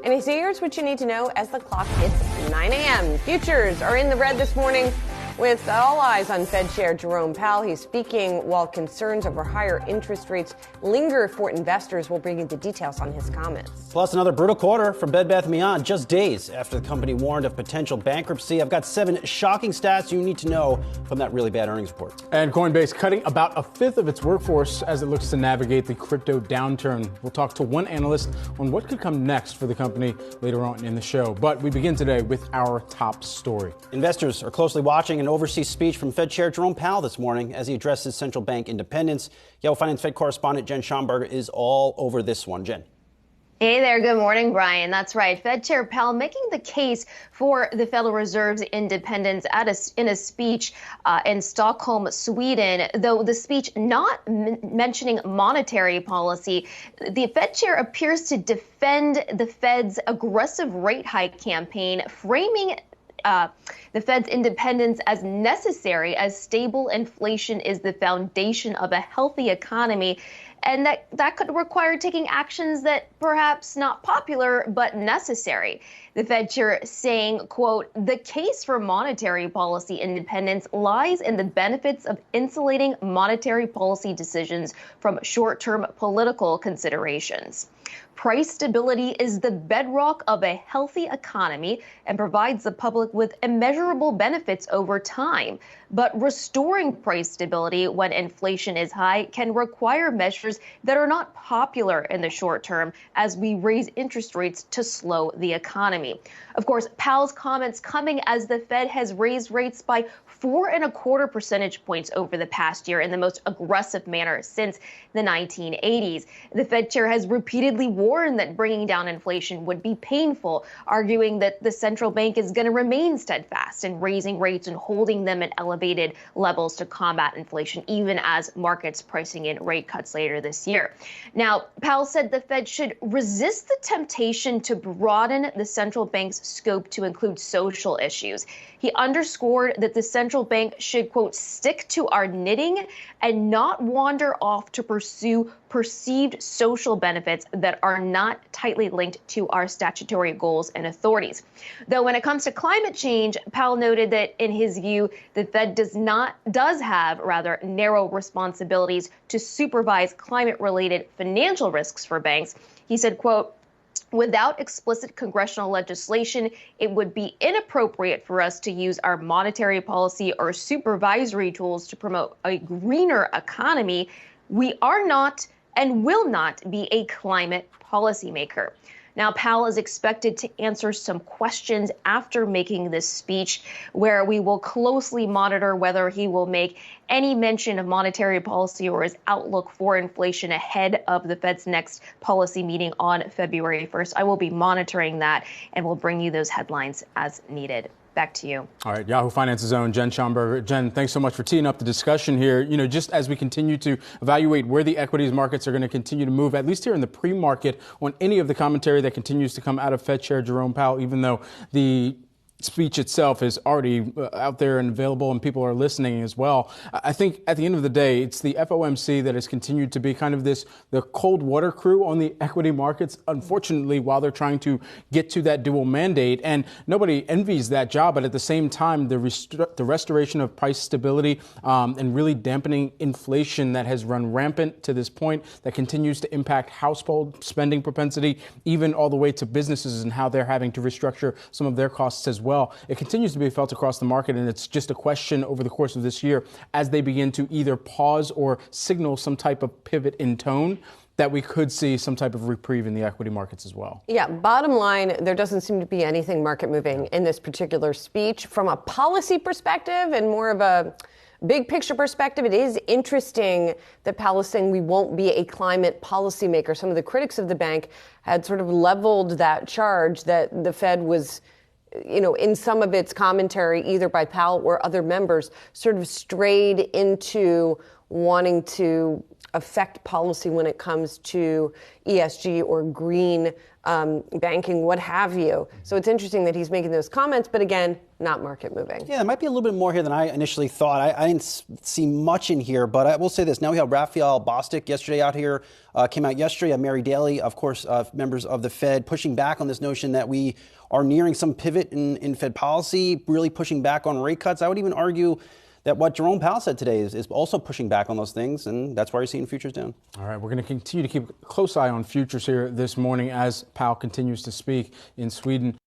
And here's what you need to know as the clock hits 9 a.m. Futures are in the red this morning with all eyes on Fed Chair Jerome Powell. He's speaking while concerns over higher interest rates linger for investors. We'll bring you the details on his comments. Plus, another brutal quarter for Bed Bath & Beyond, just days after the company warned of potential bankruptcy. I've got 7 shocking stats you need to know from that really bad earnings report. And Coinbase cutting about a fifth of its workforce as it looks to navigate the crypto downturn. We'll talk to one analyst on what could come next for the company later on in the show. But we begin today with our top story. Investors are closely watching an overseas speech from Fed Chair Jerome Powell this morning as he addresses central bank independence. Yahoo Finance Fed correspondent Jen Schonberger is all over this one. Jen. Hey there. Good morning, Brian. That's right. Fed Chair Powell making the case for the Federal Reserve's independence in a speech in Stockholm, Sweden, though the speech not mentioning monetary policy. The Fed chair appears to defend the Fed's aggressive rate hike campaign, framing the Fed's independence as necessary as stable inflation is the foundation of a healthy economy. And that could require taking actions that perhaps not popular, but necessary. The Fed chair saying, quote, "The case for monetary policy independence lies in the benefits of insulating monetary policy decisions from short-term political considerations. Price stability is the bedrock of a healthy economy and provides the public with immeasurable benefits over time. But restoring price stability when inflation is high can require measures that are not popular in the short term as we raise interest rates to slow the economy." Of course, Powell's comments coming as the Fed has raised rates by 4.25 percentage points over the past year in the most aggressive manner since the 1980s. The Fed chair has repeatedly warned that bringing down inflation would be painful, arguing that the central bank is going to remain steadfast in raising rates and holding them at elevated levels to combat inflation, even as markets pricing in rate cuts later this year. Now, Powell said the Fed should resist the temptation to broaden the central bank's scope to include social issues. He underscored that the central bank should, quote, "stick to our knitting and not wander off to pursue perceived social benefits that are not tightly linked to our statutory goals and authorities." Though when it comes to climate change, Powell noted that in his view, the Fed does have narrow responsibilities to supervise climate-related financial risks for banks. He said, quote, "Without explicit congressional legislation, it would be inappropriate for us to use our monetary policy or supervisory tools to promote a greener economy. We are not and will not be a climate policymaker." Now, Powell is expected to answer some questions after making this speech, where we will closely monitor whether he will make any mention of monetary policy or his outlook for inflation ahead of the Fed's next policy meeting on February 1st. I will be monitoring that and will bring you those headlines as needed. Back to you. All right. Yahoo Finance's own Jen Schonberger. Jen, thanks so much for teeing up the discussion here. You know, just as we continue to evaluate where the equities markets are going to continue to move, at least here in the pre-market, on any of the commentary that continues to come out of Fed Chair Jerome Powell, even though the speech itself is already out there and available and people are listening as well. I think at the end of the day, it's the FOMC that has continued to be kind of the cold water crew on the equity markets, unfortunately, while they're trying to get to that dual mandate. And nobody envies that job. But at the same time, the restoration of price stability and really dampening inflation that has run rampant to this point, that continues to impact household spending propensity, even all the way to businesses and how they're having to restructure some of their costs as well. It continues to be felt across the market, and it's just a question over the course of this year as they begin to either pause or signal some type of pivot in tone that we could see some type of reprieve in the equity markets as well. Yeah, bottom line, there doesn't seem to be anything market moving in this particular speech. From a policy perspective and more of a big picture perspective, it is interesting that Powell is saying we won't be a climate policymaker. Some of the critics of the bank had sort of leveled that charge that the Fed was, you know, in some of its commentary, either by Powell or other members, sort of strayed into wanting to affect policy when it comes to ESG or green banking, what have you. So it's interesting that he's making those comments, but again, not market moving. Yeah, there might be a little bit more here than I initially thought. I didn't see much in here, but I will say this. Now we have Raphael Bostic yesterday out here, came out yesterday. Mary Daly, of course, members of the Fed, pushing back on this notion that we are nearing some pivot in Fed policy, really pushing back on rate cuts. I would even argue that what Jerome Powell said today is also pushing back on those things, and that's why you're seeing futures down. All right, we're going to continue to keep a close eye on futures here this morning as Powell continues to speak in Sweden.